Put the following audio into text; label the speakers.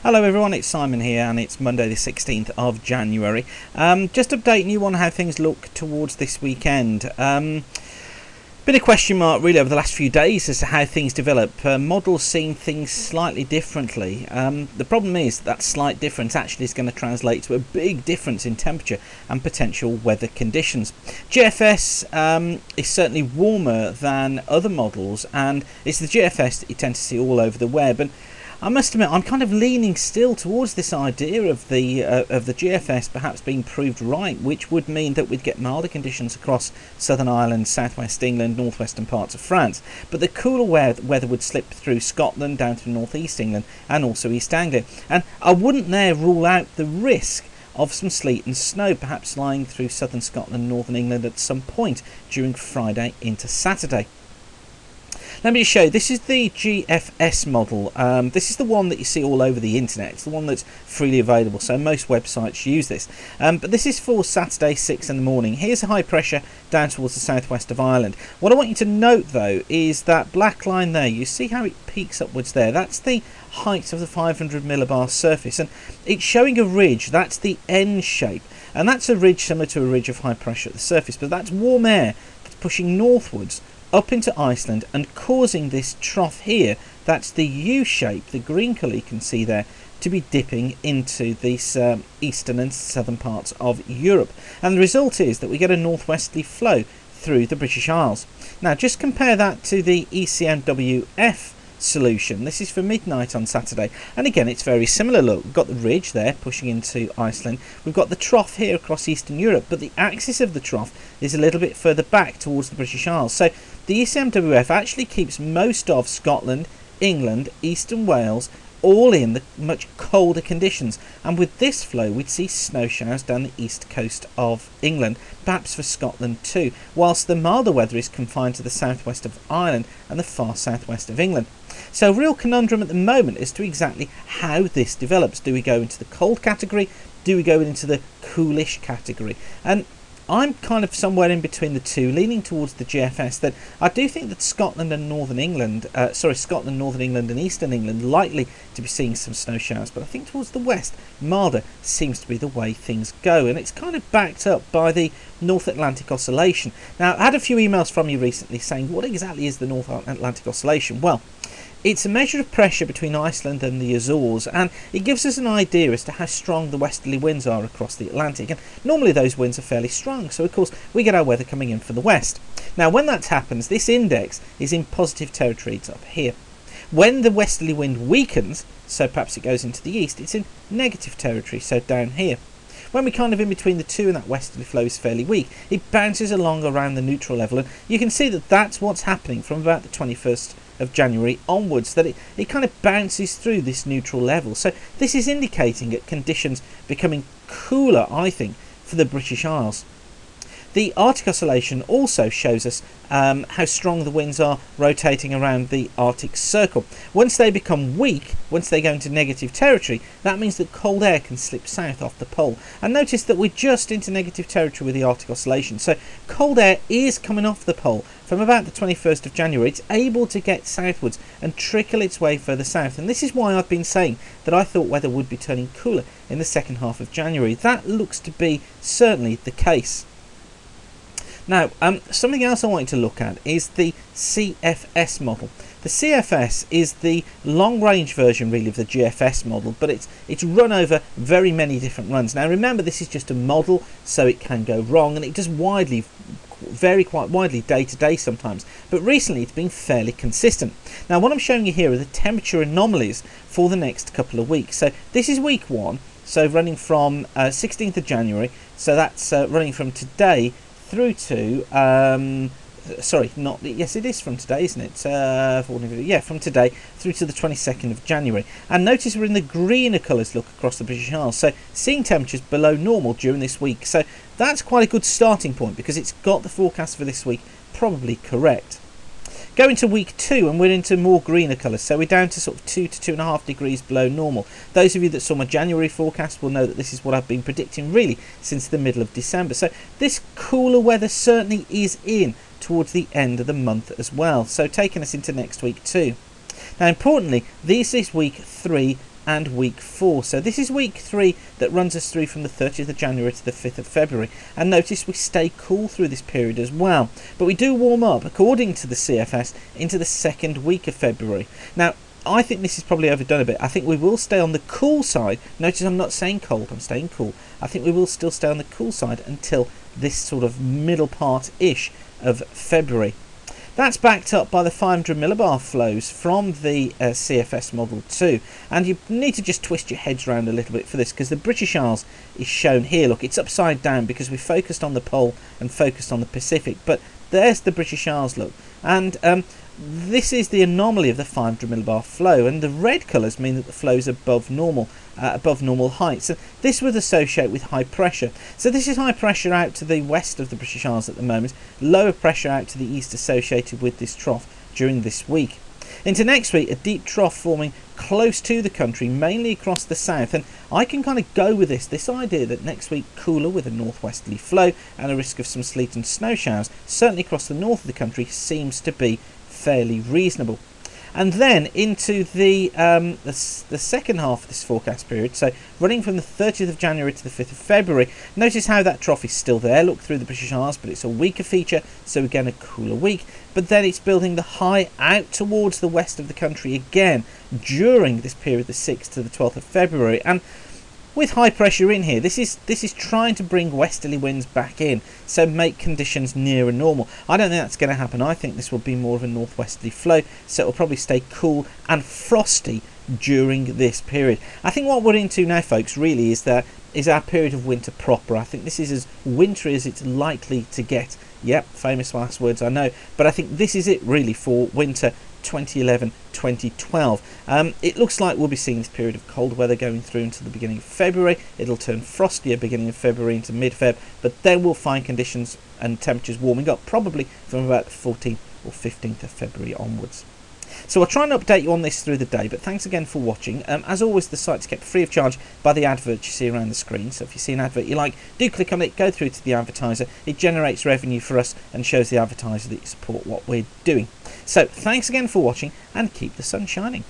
Speaker 1: Hello everyone, it's Simon here and it's Monday the 16th of January. Just updating you on how things look towards this weekend. Been a question mark really over the last few days as to how things develop. Models seeing things slightly differently. The problem is that slight difference actually is going to translate to a big difference in temperature and potential weather conditions. GFS is certainly warmer than other models, and it's the GFS that you tend to see all over the web. And I must admit, I'm kind of leaning still towards this idea of the GFS perhaps being proved right, which would mean that we'd get milder conditions across southern Ireland, southwest England, northwestern parts of France. But the cooler weather would slip through Scotland, down through northeast England, and also East Anglia. And I wouldn't there rule out the risk of some sleet and snow perhaps lying through southern Scotland, northern England at some point during Friday into Saturday. Let me just show you, this is the GFS model. This is the one that you see all over the internet. It's the one that's freely available, so most websites use this. But this is for Saturday 6 in the morning. Here's a high pressure down towards the southwest of Ireland. What I want you to note though is that black line there, you see how it peaks upwards there? That's the height of the 500 millibar surface, and it's showing a ridge. That's the N shape, and that's a ridge similar to a ridge of high pressure at the surface, but that's warm air that's pushing northwards up into Iceland and causing this trough here, that's the U shape, the green colour you can see there, to be dipping into these eastern and southern parts of Europe. And the result is that we get a northwesterly flow through the British Isles. Now just compare that to the ECMWF solution. This is for midnight on Saturday, and again it's very similar. Look, we've got the ridge there pushing into Iceland, we've got the trough here across Eastern Europe, but the axis of the trough is a little bit further back towards the British Isles. So the ECMWF actually keeps most of Scotland, England, Eastern Wales all in the much colder conditions, and with this flow we'd see snow showers down the east coast of England, perhaps for Scotland too, whilst the milder weather is confined to the southwest of Ireland and the far southwest of England. So a real conundrum at the moment as to exactly how this develops. Do we go into the cold category? Do we go into the coolish category? And I'm kind of somewhere in between the two, leaning towards the GFS. That I do think that Scotland, Northern England and Eastern England likely to be seeing some snow showers, but I think towards the west, milder seems to be the way things go, and it's kind of backed up by the North Atlantic Oscillation. Now, I had a few emails from you recently saying, what exactly is the North Atlantic Oscillation? Well, it's a measure of pressure between Iceland and the Azores, and it gives us an idea as to how strong the westerly winds are across the Atlantic. And normally those winds are fairly strong, so of course we get our weather coming in from the west. Now when that happens, this index is in positive territory. It's up here. When the westerly wind weakens, so perhaps it goes into the east, it's in negative territory, so down here. When we're kind of in between the two and that westerly flow is fairly weak, it bounces along around the neutral level, and you can see that that's what's happening from about the 21st of January onwards, that it kind of bounces through this neutral level. So this is indicating that conditions becoming cooler, I think, for the British Isles. The Arctic Oscillation also shows us how strong the winds are rotating around the Arctic Circle. Once they become weak, once they go into negative territory, that means that cold air can slip south off the pole. And notice that we're just into negative territory with the Arctic Oscillation. So cold air is coming off the pole from about the 21st of January. It's able to get southwards and trickle its way further south. And this is why I've been saying that I thought weather would be turning cooler in the second half of January. That looks to be certainly the case. Now, something else I wanted to look at is the CFS model. The CFS is the long-range version really of the GFS model, but it's run over very many different runs. Now remember, this is just a model, so it can go wrong, and it does vary quite widely day to day sometimes, but recently it's been fairly consistent. Now what I'm showing you here are the temperature anomalies for the next couple of weeks. So this is week 1, so running from 16th of January, so that's running from today through to yes, it is from today, isn't it? Yeah, from today through to the 22nd of January. And notice we're in the greener colours look across the British Isles, so seeing temperatures below normal during this week. So that's quite a good starting point, because it's got the forecast for this week probably correct. Go into week 2 and we're into more greener colours, so we're down to sort of 2 to 2.5 degrees below normal. Those of you that saw my January forecast will know that this is what I've been predicting really since the middle of December. So this cooler weather certainly is in towards the end of the month as well, so taking us into next week too. Now importantly, this is week 3 and week 4. So this is week 3 that runs us through from the 30th of January to the 5th of February. And notice we stay cool through this period as well. But we do warm up, according to the CFS, into the 2nd week of February. Now, I think this is probably overdone a bit. I think we will stay on the cool side. Notice I'm not saying cold, I'm staying cool. I think we will still stay on the cool side until this sort of middle part-ish of February. That's backed up by the 500 millibar flows from the CFS Model 2. And you need to just twist your heads around a little bit for this, because the British Isles is shown here. Look, it's upside down because we focused on the pole and focused on the Pacific. But there's the British Isles, look. And this is the anomaly of the 500 millibar flow, and the red colours mean that the flow is above normal heights. So this would associate with high pressure. So this is high pressure out to the west of the British Isles at the moment, lower pressure out to the east associated with this trough during this week. Into next week, a deep trough forming close to the country, mainly across the south, and I can kind of go with this idea that next week cooler with a northwesterly flow and a risk of some sleet and snow showers, certainly across the north of the country, seems to be fairly reasonable. And then into the second half of this forecast period, so running from the 30th of January to the 5th of February, notice how that trough is still there. Look through the British Isles, but it's a weaker feature, so again a cooler week. But then it's building the high out towards the west of the country again during this period, the 6th to the 12th of February. And with high pressure in here, this is trying to bring westerly winds back in, so make conditions nearer normal. I don't think that's going to happen. I think this will be more of a northwesterly flow, so it will probably stay cool and frosty during this period. I think what we're into now, folks, really is our period of winter proper. I think this is as wintry as it's likely to get. Yep, famous last words, I know, but I think this is it really for winter 2011-2012. It looks like we'll be seeing this period of cold weather going through until the beginning of February. It'll turn frostier beginning of February into mid-Feb, but then we'll find conditions and temperatures warming up probably from about the 14th or 15th of February onwards. So I'll try and update you on this through the day, but thanks again for watching. As always, the site's kept free of charge by the advert you see around the screen, so if you see an advert you like, do click on it, go through to the advertiser. It generates revenue for us and shows the advertiser that you support what we're doing. So thanks again for watching, and keep the sun shining.